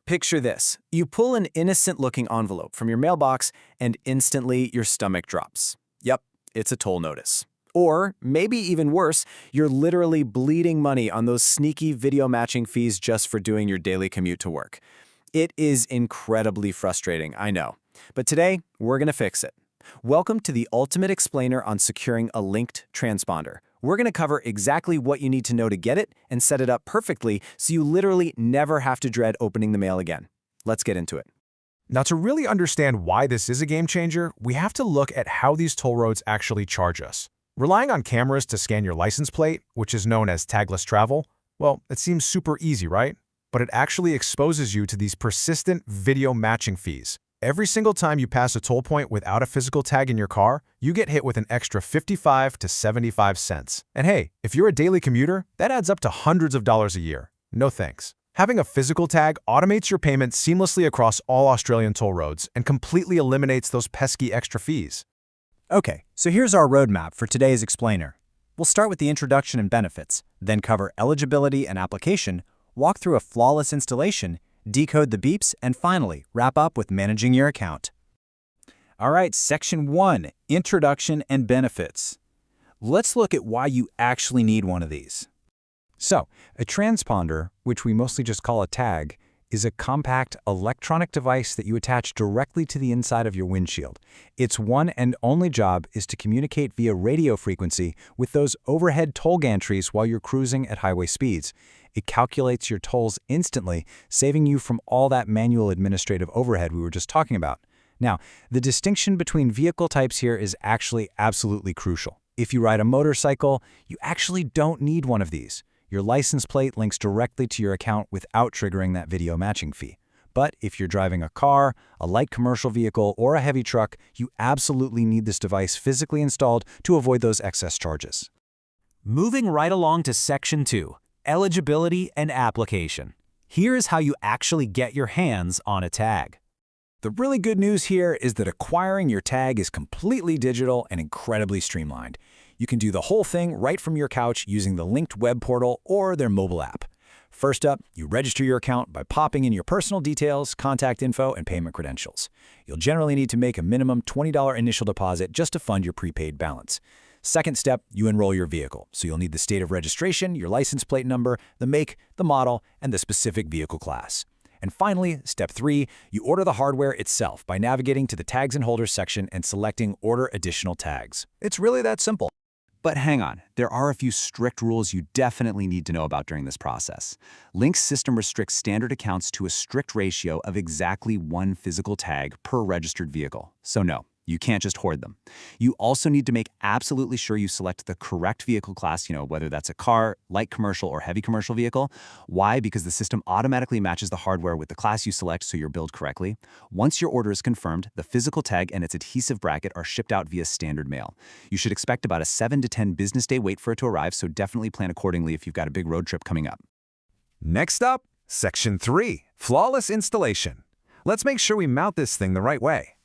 Picture this. You pull an innocent-looking envelope from your mailbox, and instantly your stomach drops. Yep, it's a toll notice. Or, maybe even worse, you're literally bleeding money on those sneaky video matching fees just for doing your daily commute to work. It is incredibly frustrating, I know. But today, we're going to fix it. Welcome to the ultimate explainer on securing a Linkt transponder. We're going to cover exactly what you need to know to get it and set it up perfectly so you literally never have to dread opening the mail again. Let's get into it. Now, to really understand why this is a game changer, we have to look at how these toll roads actually charge us. Relying on cameras to scan your license plate, which is known as tagless travel, well, it seems super easy, right? But it actually exposes you to these persistent video matching fees. Every single time you pass a toll point without a physical tag in your car, you get hit with an extra 55 to 75 cents. And hey, if you're a daily commuter, that adds up to hundreds of dollars a year. No thanks. Having a physical tag automates your payment seamlessly across all Australian toll roads and completely eliminates those pesky extra fees. Okay, so here's our roadmap for today's explainer. We'll start with the introduction and benefits, then cover eligibility and application, walk through a flawless installation, decode the beeps, and finally, wrap up with managing your account. All right, Section 1, Introduction and Benefits. Let's look at why you actually need one of these. So, a transponder, which we mostly just call a tag, is a compact electronic device that you attach directly to the inside of your windshield. Its one and only job is to communicate via radio frequency with those overhead toll gantries while you're cruising at highway speeds. It calculates your tolls instantly, saving you from all that manual administrative overhead we were just talking about. Now, the distinction between vehicle types here is actually absolutely crucial. If you ride a motorcycle, you actually don't need one of these. Your license plate links directly to your account without triggering that video matching fee. But if you're driving a car, a light commercial vehicle, or a heavy truck, you absolutely need this device physically installed to avoid those excess charges. Moving right along to Section 2, Eligibility and Application. Here's how you actually get your hands on a tag. The really good news here is that acquiring your tag is completely digital and incredibly streamlined. You can do the whole thing right from your couch using the Linkt web portal or their mobile app. First up, you register your account by popping in your personal details, contact info, and payment credentials. You'll generally need to make a minimum $20 initial deposit just to fund your prepaid balance. Second step, you enroll your vehicle. So you'll need the state of registration, your license plate number, the make, the model, and the specific vehicle class. And finally, step 3, you order the hardware itself by navigating to the Tags and Holders section and selecting Order Additional Tags. It's really that simple. But hang on, there are a few strict rules you definitely need to know about during this process. Linkt's system restricts standard accounts to a strict ratio of exactly one physical tag per registered vehicle. So no, you can't just hoard them. You also need to make absolutely sure you select the correct vehicle class, whether that's a car, light commercial, or heavy commercial vehicle. Why? Because the system automatically matches the hardware with the class you select so you're billed correctly. Once your order is confirmed, the physical tag and its adhesive bracket are shipped out via standard mail. You should expect about a 7 to 10 business day wait for it to arrive, so definitely plan accordingly if you've got a big road trip coming up. Next up, Section 3, Flawless Installation. Let's make sure we mount this thing the right way.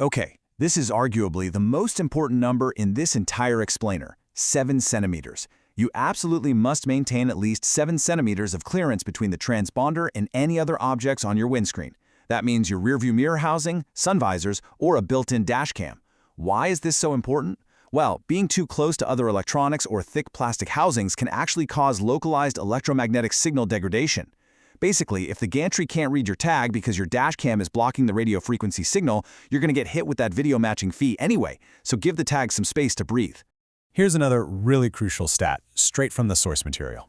Okay. This is arguably the most important number in this entire explainer, 7 centimeters. You absolutely must maintain at least 7 centimeters of clearance between the transponder and any other objects on your windscreen. That means your rearview mirror housing, sun visors, or a built-in dash cam. Why is this so important? Well, being too close to other electronics or thick plastic housings can actually cause localized electromagnetic signal degradation. Basically, if the gantry can't read your tag because your dash cam is blocking the radio frequency signal, you're going to get hit with that video matching fee anyway, so give the tag some space to breathe. Here's another really crucial stat, straight from the source material.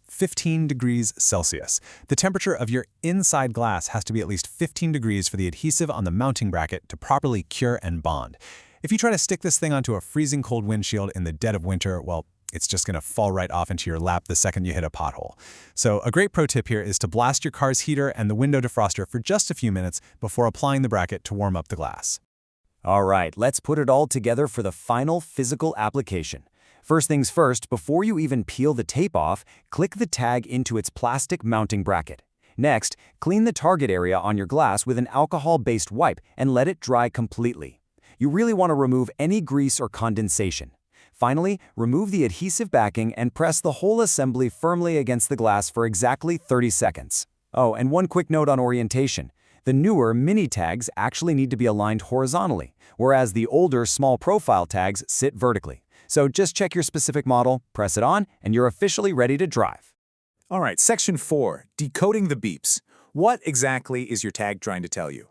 15 degrees Celsius. The temperature of your inside glass has to be at least 15 degrees for the adhesive on the mounting bracket to properly cure and bond. If you try to stick this thing onto a freezing cold windshield in the dead of winter, well, it's just going to fall right off into your lap the second you hit a pothole. So a great pro tip here is to blast your car's heater and the window defroster for just a few minutes before applying the bracket to warm up the glass. All right, let's put it all together for the final physical application. First things first, before you even peel the tape off, click the tag into its plastic mounting bracket. Next, clean the target area on your glass with an alcohol-based wipe and let it dry completely. You really want to remove any grease or condensation. Finally, remove the adhesive backing and press the whole assembly firmly against the glass for exactly 30 seconds. Oh, and one quick note on orientation. The newer mini tags actually need to be aligned horizontally, whereas the older small profile tags sit vertically. So just check your specific model, press it on, and you're officially ready to drive. All right, Section 4, decoding the beeps. What exactly is your tag trying to tell you?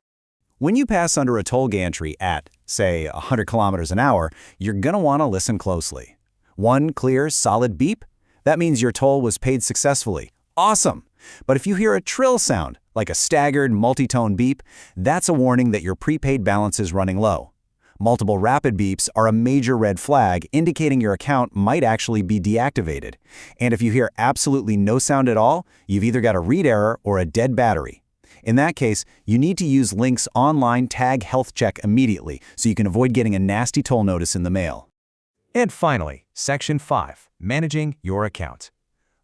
When you pass under a toll gantry at, say, 100 kilometers an hour, you're going to want to listen closely. One clear, solid beep? That means your toll was paid successfully. Awesome! But if you hear a trill sound, like a staggered, multi-tone beep, that's a warning that your prepaid balance is running low. Multiple rapid beeps are a major red flag indicating your account might actually be deactivated. And if you hear absolutely no sound at all, you've either got a read error or a dead battery. In that case, you need to use Linkt's online tag health check immediately so you can avoid getting a nasty toll notice in the mail. And finally, Section 5, managing your account.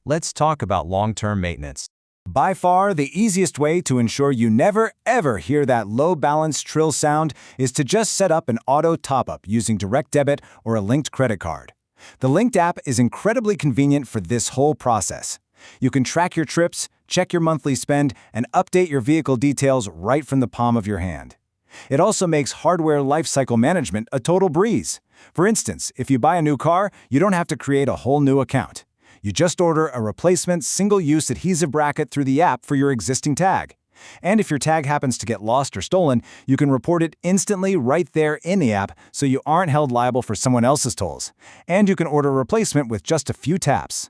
Let's talk about long-term maintenance. By far, the easiest way to ensure you never, ever hear that low-balance trill sound is to just set up an auto top-up using direct debit or a Linkt credit card. The Linkt app is incredibly convenient for this whole process. You can track your trips, check your monthly spend, and update your vehicle details right from the palm of your hand. It also makes hardware lifecycle management a total breeze. For instance, if you buy a new car, you don't have to create a whole new account. You just order a replacement single-use adhesive bracket through the app for your existing tag. And if your tag happens to get lost or stolen, you can report it instantly right there in the app so you aren't held liable for someone else's tolls. And you can order a replacement with just a few taps.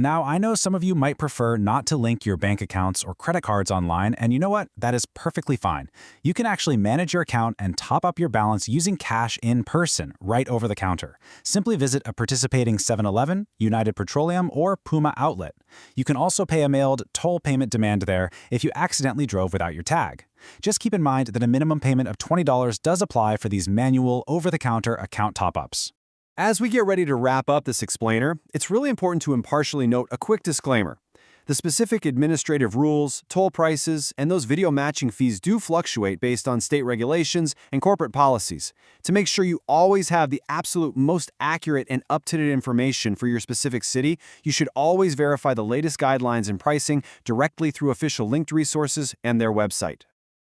Now, I know some of you might prefer not to link your bank accounts or credit cards online, and you know what? That is perfectly fine. You can actually manage your account and top up your balance using cash in person, right over the counter. Simply visit a participating 7-Eleven, United Petroleum, or Puma outlet. You can also pay a mailed toll payment demand there if you accidentally drove without your tag. Just keep in mind that a minimum payment of $20 does apply for these manual, over-the-counter account top-ups. As we get ready to wrap up this explainer, it's really important to impartially note a quick disclaimer. The specific administrative rules, toll prices, and those video matching fees do fluctuate based on state regulations and corporate policies. To make sure you always have the absolute most accurate and up-to-date information for your specific city, you should always verify the latest guidelines and pricing directly through official Linkt resources and their website.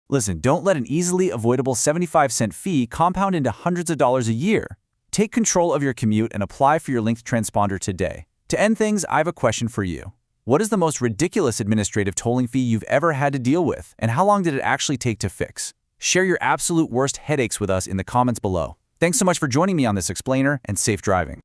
Listen, don't let an easily avoidable 75-cent fee compound into hundreds of dollars a year. Take control of your commute and apply for your Linkt Transponder today. To end things, I have a question for you. What is the most ridiculous administrative tolling fee you've ever had to deal with, and how long did it actually take to fix? Share your absolute worst headaches with us in the comments below. Thanks so much for joining me on this explainer, and safe driving.